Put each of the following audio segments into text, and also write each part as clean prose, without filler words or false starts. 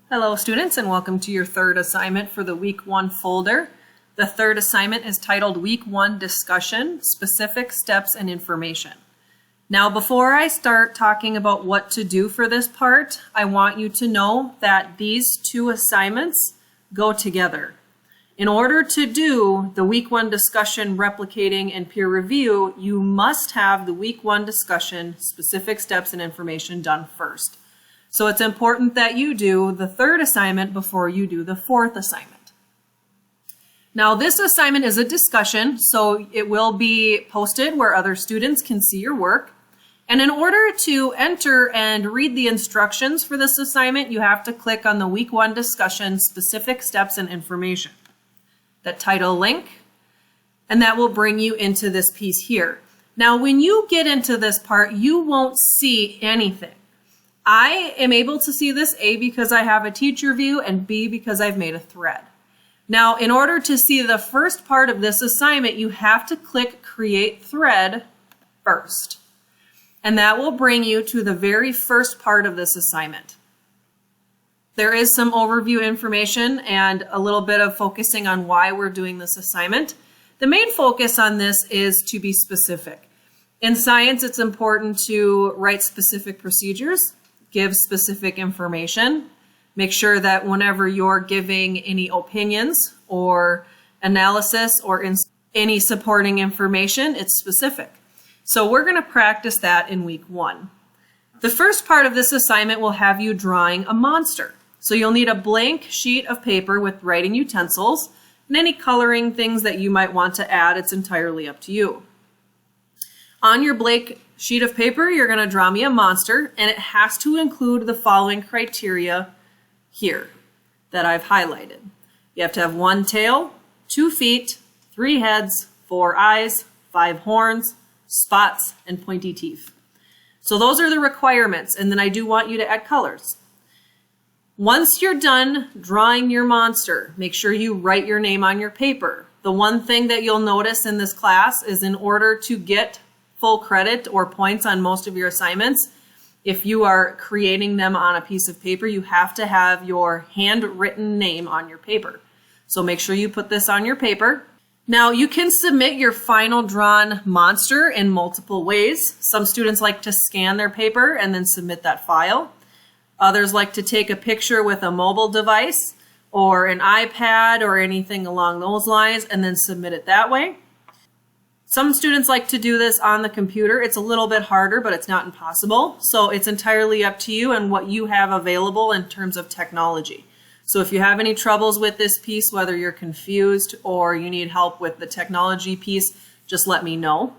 Hello students, and welcome to your third assignment for the Week 1 folder. The third assignment is titled Week 1 Discussion, Specific Steps and Information. Now before I start talking about what to do for this part, I want you to know that these two assignments go together. In order to do the Week 1 discussion, replicating, and peer review, you must have the Week 1 discussion, specific steps and information done first. So it's important that you do the third assignment before you do the fourth assignment. Now this assignment is a discussion, so it will be posted where other students can see your work. And in order to enter and read the instructions for this assignment, you have to click on the Week 1 discussion, specific steps and information. That title link, and that will bring you into this piece here. Now when you get into this part, you won't see anything. I am able to see this, A, because I have a teacher view, and B, because I've made a thread. Now, in order to see the first part of this assignment, you have to click Create Thread first. And that will bring you to the very first part of this assignment. There is some overview information and a little bit of focusing on why we're doing this assignment. The main focus on this is to be specific. In science, it's important to write specific procedures, give specific information, make sure that whenever you're giving any opinions or analysis or any supporting information, it's specific. So we're going to practice that in Week 1. The first part of this assignment will have you drawing a monster. So you'll need a blank sheet of paper with writing utensils and any coloring things that you might want to add. It's entirely up to you. On your blank sheet of paper, you're going to draw me a monster, and it has to include the following criteria here that I've highlighted. You have to have 1 tail, 2 feet, 3 heads, 4 eyes, 5 horns, spots, and pointy teeth. So those are the requirements, and then I do want you to add colors. Once you're done drawing your monster, make sure you write your name on your paper. The one thing that you'll notice in this class is in order to get full credit or points on most of your assignments, if you are creating them on a piece of paper, you have to have your handwritten name on your paper. So make sure you put this on your paper. Now you can submit your final drawn monster in multiple ways. Some students like to scan their paper and then submit that file. Others like to take a picture with a mobile device or an iPad or anything along those lines and then submit it that way. Some students like to do this on the computer. It's a little bit harder, but it's not impossible. So it's entirely up to you and what you have available in terms of technology. So if you have any troubles with this piece, whether you're confused or you need help with the technology piece, just let me know.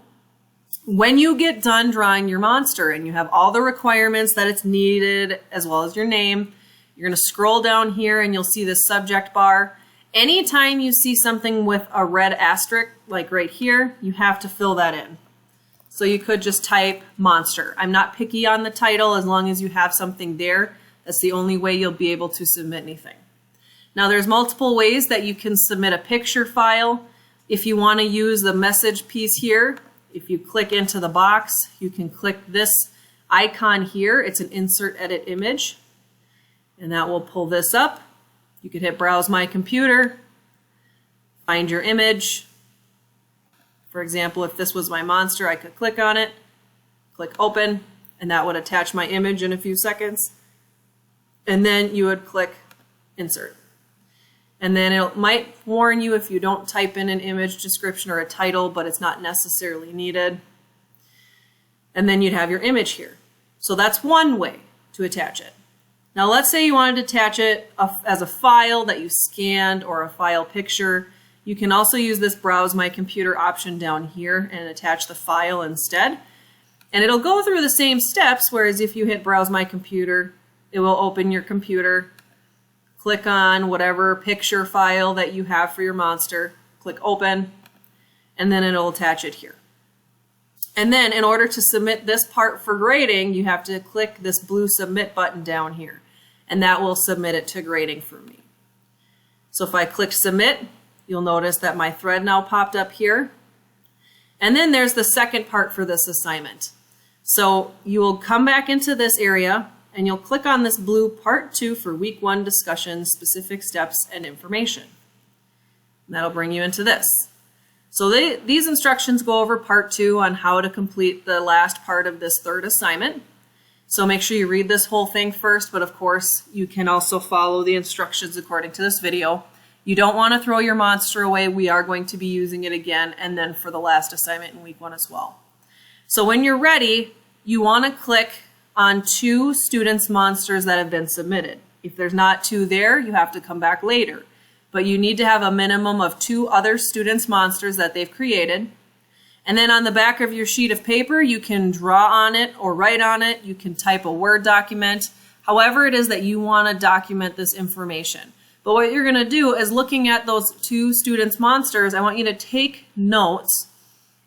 When you get done drawing your monster and you have all the requirements that it's needed, as well as your name, you're going to scroll down here and you'll see the subject bar. Anytime you see something with a red asterisk, like right here, you have to fill that in. So you could just type monster. I'm not picky on the title as long as you have something there. That's the only way you'll be able to submit anything. Now there's multiple ways that you can submit a picture file. If you want to use the message piece here, if you click into the box, you can click this icon here. It's an insert edit image, and that will pull this up. You could hit browse my computer, find your image. For example, if this was my monster, I could click on it, click open, and that would attach my image in a few seconds. And then you would click insert. And then it might warn you if you don't type in an image description or a title, but it's not necessarily needed. And then you'd have your image here. So that's one way to attach it. Now let's say you wanted to attach it as a file that you scanned or a file picture. You can also use this browse my computer option down here and attach the file instead. And it'll go through the same steps, whereas if you hit browse my computer, it will open your computer, click on whatever picture file that you have for your monster, click open, and then it'll attach it here. And then in order to submit this part for grading, you have to click this blue submit button down here, and that will submit it to grading for me. So if I click submit, you'll notice that my thread now popped up here. And then there's the second part for this assignment. So you will come back into this area and you'll click on this blue Part 2 for Week 1 discussion, specific steps and information. And that'll bring you into this. So these instructions go over Part 2 on how to complete the last part of this third assignment. So make sure you read this whole thing first, but of course you can also follow the instructions according to this video. You don't want to throw your monster away. We are going to be using it again and then for the last assignment in Week 1 as well. So when you're ready, you want to click on 2 students' monsters that have been submitted. If there's not 2 there, you have to come back later. But you need to have a minimum of 2 other students' monsters that they've created. And then on the back of your sheet of paper, you can draw on it or write on it. You can type a Word document, however it is that you want to document this information. But what you're going to do is looking at those 2 students' monsters, I want you to take notes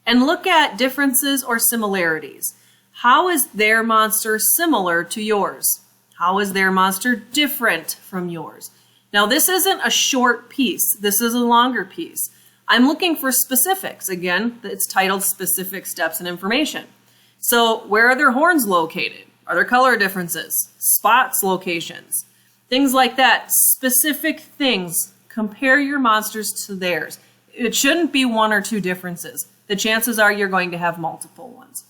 and look at differences or similarities. How is their monster similar to yours? How is their monster different from yours? Now, this isn't a short piece. This is a longer piece. I'm looking for specifics. Again, it's titled Specific Steps and Information. So where are their horns located? Are there color differences? Spots locations? Things like that. Specific things. Compare your monsters to theirs. It shouldn't be 1 or 2 differences. The chances are you're going to have multiple ones.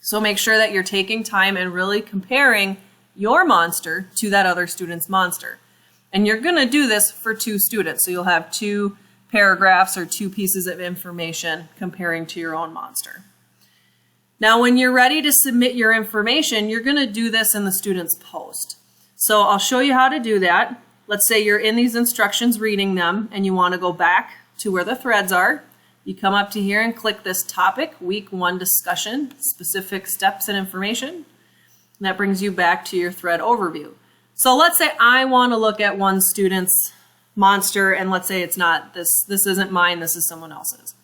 So make sure that you're taking time and really comparing your monster to that other student's monster. And you're going to do this for 2 students. So you'll have 2 paragraphs or 2 pieces of information comparing to your own monster. Now, when you're ready to submit your information, you're going to do this in the student's post. So I'll show you how to do that. Let's say you're in these instructions reading them and you want to go back to where the threads are. You come up to here and click this topic, Week 1 discussion, specific steps and information. And that brings you back to your thread overview. So let's say I want to look at one student's monster, and let's say it's not this isn't mine, this is someone else's.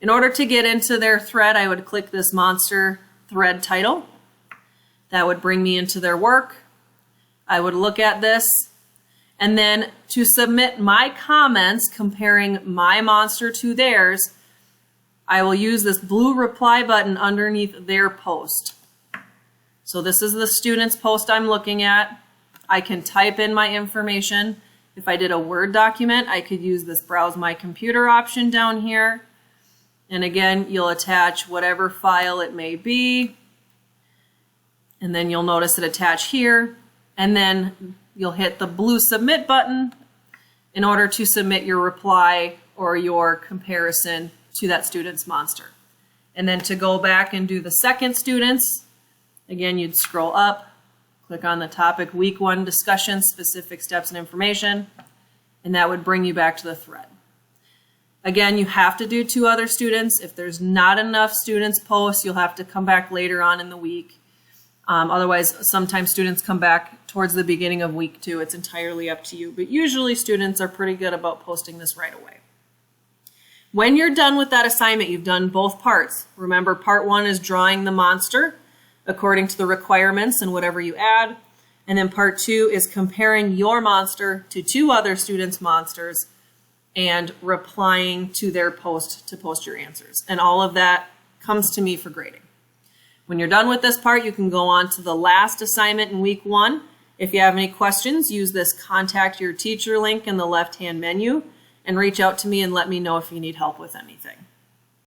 In order to get into their thread, I would click this monster thread title. That would bring me into their work. I would look at this, and then to submit my comments comparing my monster to theirs, I will use this blue reply button underneath their post. So this is the student's post I'm looking at. I can type in my information. If I did a Word document, I could use this Browse My Computer option down here. And again, you'll attach whatever file it may be. And then you'll notice it attach here. And then you'll hit the blue Submit button in order to submit your reply or your comparison to that student's monster. And then to go back and do the second student's, again, you'd scroll up, click on the topic Week 1 discussion, specific steps and information, and that would bring you back to the thread. Again, you have to do 2 other students. If there's not enough students posts, you'll have to come back later on in the week. Otherwise, sometimes students come back towards the beginning of Week 2. It's entirely up to you, but usually students are pretty good about posting this right away. When you're done with that assignment, you've done both parts. Remember, part 1 is drawing the monster according to the requirements and whatever you add. And then part 2 is comparing your monster to 2 other students' monsters and replying to their post to post your answers. And all of that comes to me for grading. When you're done with this part, you can go on to the last assignment in Week 1. If you have any questions, use this Contact Your Teacher link in the left-hand menu and reach out to me and let me know if you need help with anything.